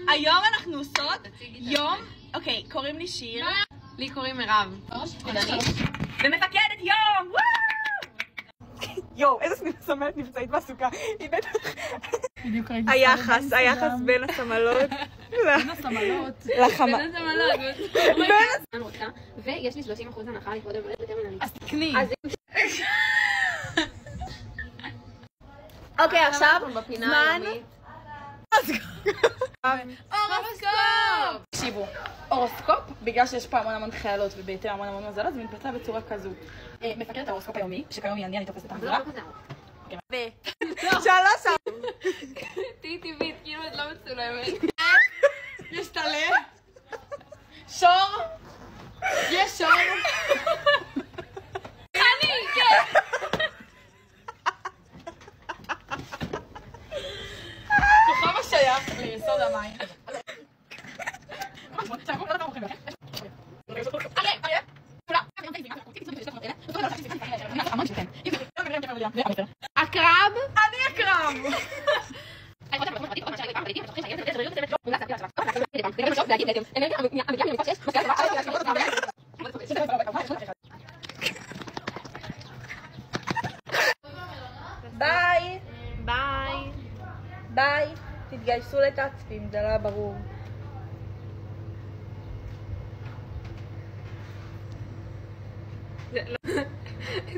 היום אנחנו עושות יום, אוקיי, קוראים לי שיר. לי קוראים מירב. ומפקדת יום! יואו, איזה סמלת נפצעית בסוכה. היא בטח... היחס בין הסמלות. בין הסמלות. לחמה. בין הסמלות. ויש לי 30% הנחה לכבוד המועד בטרמינל. אז תקני. אוקיי, עכשיו זמן... הורוסקופ! תקשיבו, הורוסקופ, בגלל שיש פה המון חיילות ובהתאם המון מזלות, זה מתבצע בצורה כזו. מפקד את ההורוסקופ היומי, שכיום היא אני תופסת את המזרה. שלוש תהי טבעית, כאילו את לא מצולמת. יש תלה, שור, יש שור. אני, כן! כוכב השייך ליסוד המים. עקרב? אני עקרב! ביי! ביי! ביי! תתגייסו לתצפים, זה לא ברור.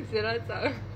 זה לא עצר.